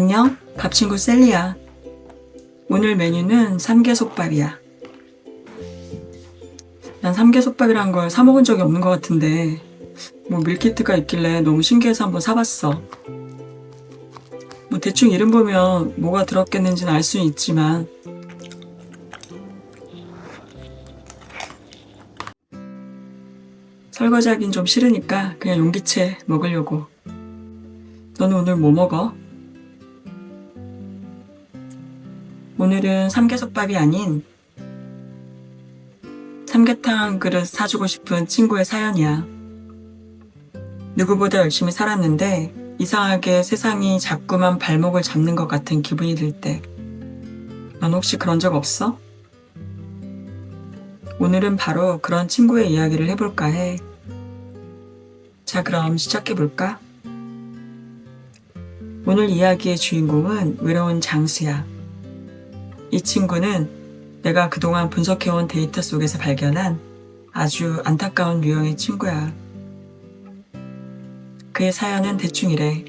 안녕, 밥친구 셀리야. 오늘 메뉴는 삼계솥밥이야. 난 삼계솥밥이란 걸 사 먹은 적이 없는 것 같은데 뭐 밀키트가 있길래 너무 신기해서 한번 사봤어. 뭐 대충 이름 보면 뭐가 들었겠는지는 알 수는 있지만 설거지하긴 좀 싫으니까 그냥 용기채 먹으려고. 너는 오늘 뭐 먹어? 오늘은 삼계솥밥이 아닌 삼계탕 그릇 사주고 싶은 친구의 사연이야. 누구보다 열심히 살았는데 이상하게 세상이 자꾸만 발목을 잡는 것 같은 기분이 들 때. 넌 혹시 그런 적 없어? 오늘은 바로 그런 친구의 이야기를 해볼까 해. 자, 그럼 시작해볼까? 오늘 이야기의 주인공은 외로운 장수야. 이 친구는 내가 그동안 분석해온 데이터 속에서 발견한 아주 안타까운 유형의 친구야. 그의 사연은 대충 이래.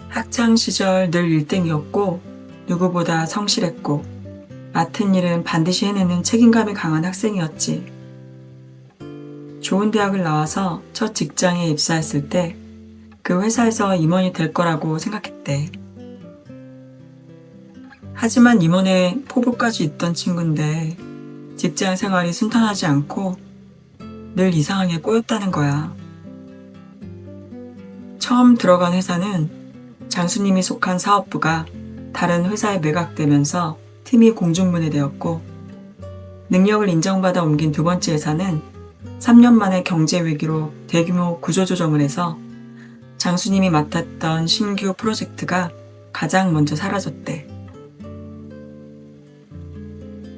학창시절 늘 1등이었고 누구보다 성실했고 맡은 일은 반드시 해내는 책임감이 강한 학생이었지. 좋은 대학을 나와서 첫 직장에 입사했을 때 그 회사에서 임원이 될 거라고 생각했대. 하지만 임원에 포부까지 있던 친구인데 직장 생활이 순탄하지 않고 늘 이상하게 꼬였다는 거야. 처음 들어간 회사는 장수님이 속한 사업부가 다른 회사에 매각되면서 팀이 공중분해되었고, 능력을 인정받아 옮긴 두 번째 회사는 3년 만에 경제 위기로 대규모 구조조정을 해서 장수님이 맡았던 신규 프로젝트가 가장 먼저 사라졌대.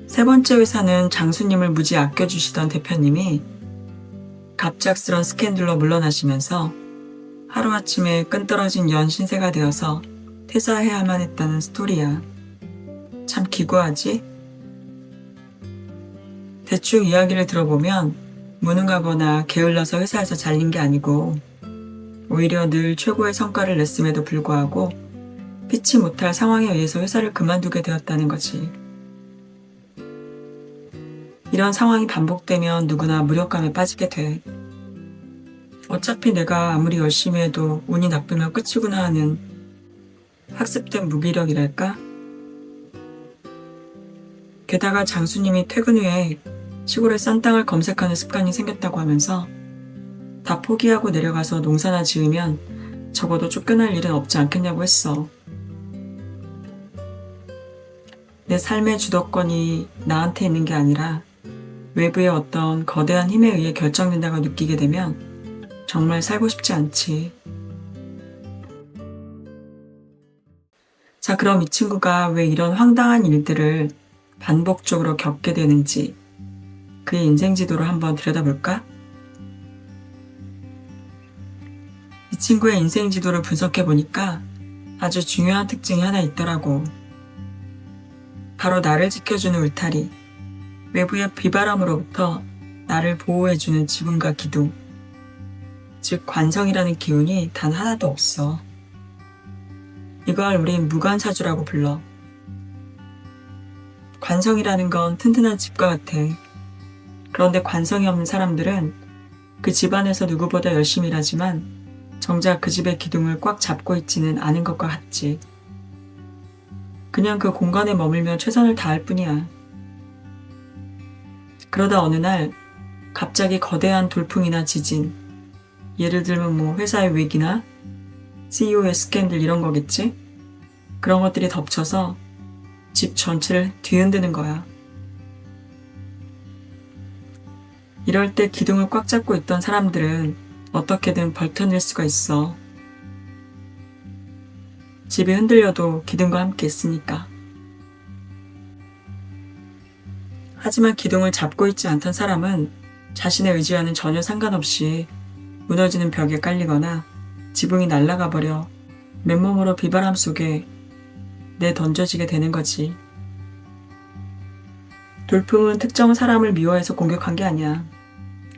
세 번째 회사는 장수님을 무지 아껴주시던 대표님이 갑작스런 스캔들로 물러나시면서 하루아침에 끈떨어진 연신세가 되어서 퇴사해야만 했다는 스토리야. 참 기구하지? 대충 이야기를 들어보면 무능하거나 게을러서 회사에서 잘린 게 아니고 오히려 늘 최고의 성과를 냈음에도 불구하고 피치 못할 상황에 의해서 회사를 그만두게 되었다는 거지. 이런 상황이 반복되면 누구나 무력감에 빠지게 돼. 어차피 내가 아무리 열심히 해도 운이 나쁘면 끝이구나 하는 학습된 무기력이랄까? 게다가 장수님이 퇴근 후에 시골의 싼 땅을 검색하는 습관이 생겼다고 하면서 다 포기하고 내려가서 농사나 지으면 적어도 쫓겨날 일은 없지 않겠냐고 했어. 내 삶의 주도권이 나한테 있는 게 아니라 외부의 어떤 거대한 힘에 의해 결정된다고 느끼게 되면 정말 살고 싶지 않지. 자, 그럼 이 친구가 왜 이런 황당한 일들을 반복적으로 겪게 되는지 그의 인생 지도를 한번 들여다볼까? 이 친구의 인생 지도를 분석해보니까 아주 중요한 특징이 하나 있더라고. 바로 나를 지켜주는 울타리, 외부의 비바람으로부터 나를 보호해주는 지붕과 기둥, 즉 관성이라는 기운이 단 하나도 없어. 이걸 우린 무관사주라고 불러. 관성이라는 건 튼튼한 집과 같아. 그런데 관성이 없는 사람들은 그 집안에서 누구보다 열심히 일하지만 정작 그 집의 기둥을 꽉 잡고 있지는 않은 것과 같지. 그냥 그 공간에 머물며 최선을 다할 뿐이야. 그러다 어느 날 갑자기 거대한 돌풍이나 지진, 예를 들면 뭐 회사의 위기나 CEO의 스캔들 이런 거겠지? 그런 것들이 덮쳐서 집 전체를 뒤흔드는 거야. 이럴 때 기둥을 꽉 잡고 있던 사람들은 어떻게든 버텨낼 수가 있어. 집이 흔들려도 기둥과 함께 있으니까. 하지만 기둥을 잡고 있지 않던 사람은 자신의 의지와는 전혀 상관없이 무너지는 벽에 깔리거나 지붕이 날아가 버려 맨몸으로 비바람 속에 내던져지게 되는 거지. 돌풍은 특정 사람을 미워해서 공격한 게 아니야.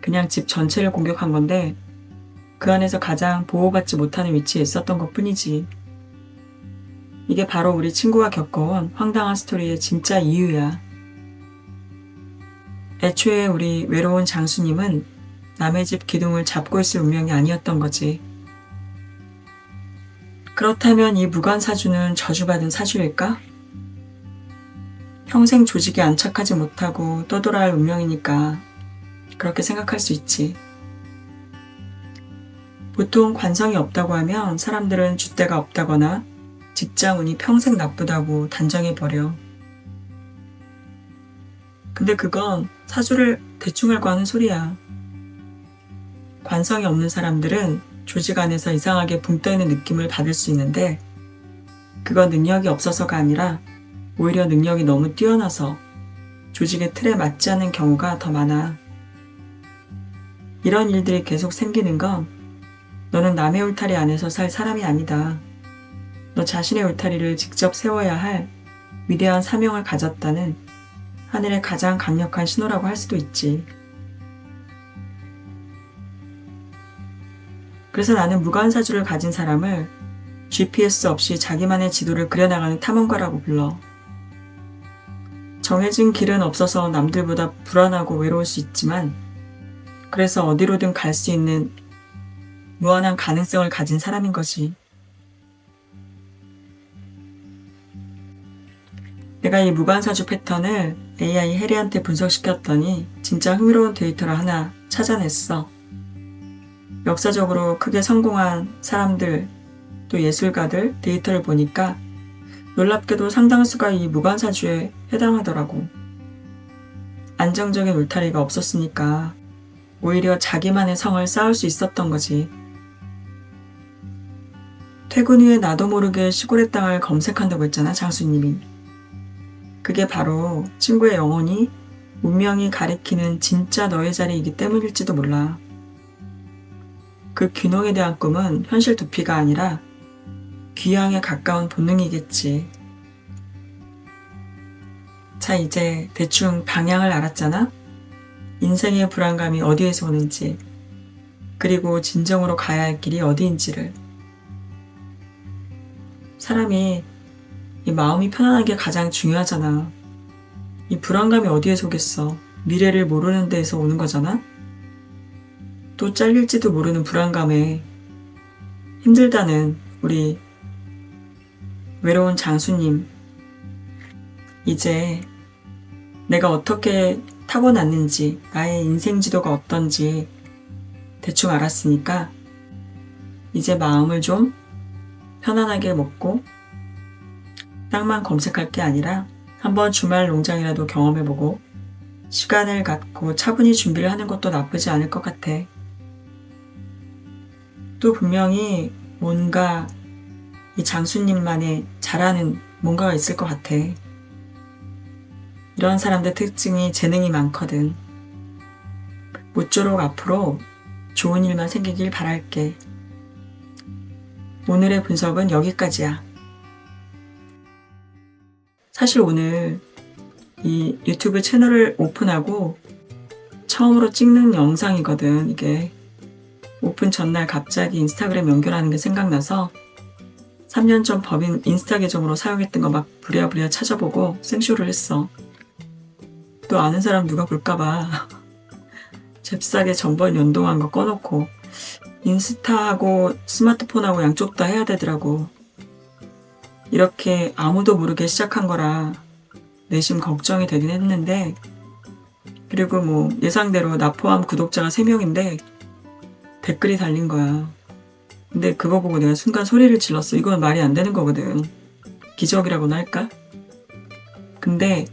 그냥 집 전체를 공격한 건데 그 안에서 가장 보호받지 못하는 위치에 있었던 것 뿐이지. 이게 바로 우리 친구가 겪어온 황당한 스토리의 진짜 이유야. 애초에 우리 외로운 장수님은 남의 집 기둥을 잡고 있을 운명이 아니었던 거지. 그렇다면 이 무관사주는 저주받은 사주일까? 평생 조직에 안착하지 못하고 떠돌아갈 운명이니까 그렇게 생각할 수 있지. 보통 관성이 없다고 하면 사람들은 줏대가 없다거나 직장 운이 평생 나쁘다고 단정해버려. 근데 그건 사주를 대충 알고 하는 소리야. 관성이 없는 사람들은 조직 안에서 이상하게 붕 떠있는 느낌을 받을 수 있는데 그건 능력이 없어서가 아니라 오히려 능력이 너무 뛰어나서 조직의 틀에 맞지 않는 경우가 더 많아. 이런 일들이 계속 생기는 건 너는 남의 울타리 안에서 살 사람이 아니다. 너 자신의 울타리를 직접 세워야 할 위대한 사명을 가졌다는 하늘의 가장 강력한 신호라고 할 수도 있지. 그래서 나는 무관사주를 가진 사람을 GPS 없이 자기만의 지도를 그려나가는 탐험가라고 불러. 정해진 길은 없어서 남들보다 불안하고 외로울 수 있지만 그래서 어디로든 갈 수 있는 무한한 가능성을 가진 사람인 거지. 내가 이 무관사주 패턴을 AI 해리한테 분석시켰더니 진짜 흥미로운 데이터를 하나 찾아냈어. 역사적으로 크게 성공한 사람들 또 예술가들 데이터를 보니까 놀랍게도 상당수가 이 무관사주에 해당하더라고. 안정적인 울타리가 없었으니까 오히려 자기만의 성을 쌓을 수 있었던 거지. 퇴근 후에 나도 모르게 시골의 땅을 검색한다고 했잖아, 장수님이. 그게 바로 친구의 영혼이 운명이 가리키는 진짜 너의 자리이기 때문일지도 몰라. 그 귀농에 대한 꿈은 현실 도피가 아니라 귀향에 가까운 본능이겠지. 자, 이제 대충 방향을 알았잖아? 인생의 불안감이 어디에서 오는지, 그리고 진정으로 가야 할 길이 어디인지를. 사람이 이 마음이 편안한 게 가장 중요하잖아. 이 불안감이 어디에서 오겠어? 미래를 모르는 데에서 오는 거잖아? 또 잘릴지도 모르는 불안감에 힘들다는 우리 외로운 장수님. 이제 내가 어떻게 타고났는지, 나의 인생 지도가 어떤지 대충 알았으니까 이제 마음을 좀 편안하게 먹고 땅만 검색할 게 아니라 한번 주말 농장이라도 경험해보고 시간을 갖고 차분히 준비를 하는 것도 나쁘지 않을 것 같아. 또 분명히 뭔가 이 장수님만의 잘하는 뭔가가 있을 것 같아. 이런 사람들 특징이 재능이 많거든. 모쪼록 앞으로 좋은 일만 생기길 바랄게. 오늘의 분석은 여기까지야. 사실 오늘 이 유튜브 채널을 오픈하고 처음으로 찍는 영상이거든. 이게 오픈 전날 갑자기 인스타그램 연결하는 게 생각나서 3년 전 법인 인스타 계정으로 사용했던 거 막 부랴부랴 찾아보고 생쇼를 했어. 또 아는 사람 누가 볼까봐 잽싸게 전번 연동한 거 꺼놓고 인스타하고 스마트폰하고 양쪽 다 해야 되더라고. 이렇게 아무도 모르게 시작한 거라 내심 걱정이 되긴 했는데, 그리고 뭐 예상대로 나 포함 구독자가 3명인데 댓글이 달린 거야. 근데 그거 보고 내가 순간 소리를 질렀어. 이건 말이 안 되는 거거든. 기적이라고나 할까? 근데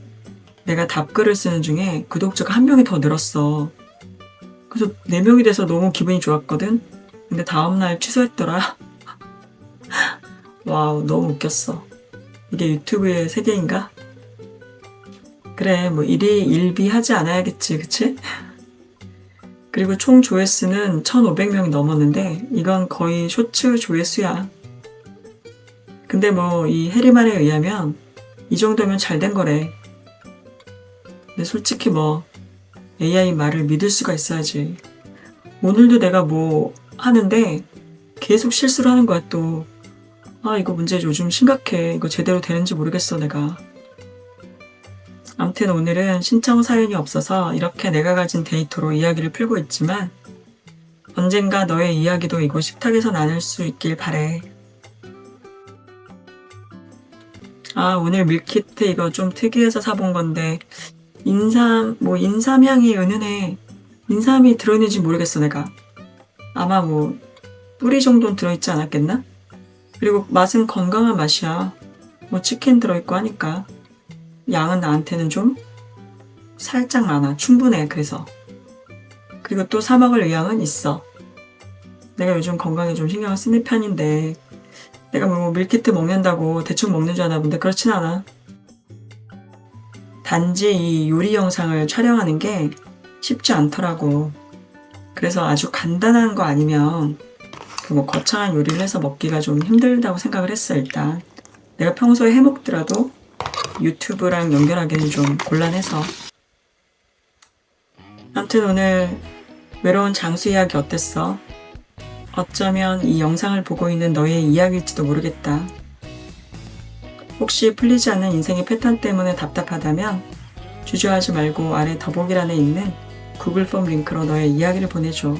내가 답글을 쓰는 중에 구독자가 1명이 더 늘었어. 그래서 4명이 돼서 너무 기분이 좋았거든? 근데 다음날 취소했더라. 와우, 너무 웃겼어. 이게 유튜브의 세계인가? 그래, 뭐 일비하지 않아야겠지, 그치? 그리고 총 조회수는 1,500명이 넘었는데 이건 거의 쇼츠 조회수야. 근데 뭐 이 해리말에 의하면 이 정도면 잘 된 거래. 근데 솔직히 뭐 AI 말을 믿을 수가 있어야지. 오늘도 내가 뭐 하는데 계속 실수를 하는 거야 또. 아, 이거 문제 요즘 심각해. 이거 제대로 되는지 모르겠어, 내가. 아무튼 오늘은 신청 사연이 없어서 이렇게 내가 가진 데이터로 이야기를 풀고 있지만 언젠가 너의 이야기도 이곳 식탁에서 나눌 수 있길 바래. 아, 오늘 밀키트 이거 좀 특이해서 사본 건데 인삼향이 은은해. 인삼이 들어있는지 모르겠어, 내가. 아마 뿌리 정도는 들어있지 않았겠나? 그리고 맛은 건강한 맛이야. 치킨 들어있고 하니까. 양은 나한테는 좀 살짝 많아. 충분해, 그래서. 그리고 또 사 먹을 의향은 있어. 내가 요즘 건강에 좀 신경을 쓰는 편인데 내가 밀키트 먹는다고 대충 먹는 줄 아나 본데 그렇진 않아. 단지 이 요리 영상을 촬영하는 게 쉽지 않더라고. 그래서 아주 간단한 거 아니면 거창한 요리를 해서 먹기가 좀 힘들다고 생각을 했어, 일단. 내가 평소에 해 먹더라도 유튜브랑 연결하기는 좀 곤란해서. 아무튼 오늘 외로운 장수 이야기 어땠어? 어쩌면 이 영상을 보고 있는 너의 이야기일지도 모르겠다. 혹시 풀리지 않는 인생의 패턴 때문에 답답하다면 주저하지 말고 아래 더보기란에 있는 구글 폼 링크로 너의 이야기를 보내줘.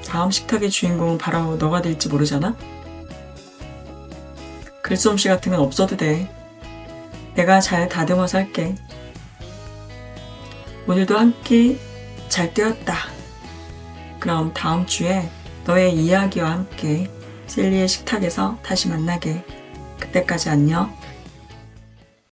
다음 식탁의 주인공은 바로 너가 될지 모르잖아? 글솜씨 같은 건 없어도 돼. 내가 잘 다듬어서 할게. 오늘도 한 끼 잘 때웠다. 그럼 다음 주에 너의 이야기와 함께 셀리의 식탁에서 다시 만나게. 그때까지 안녕.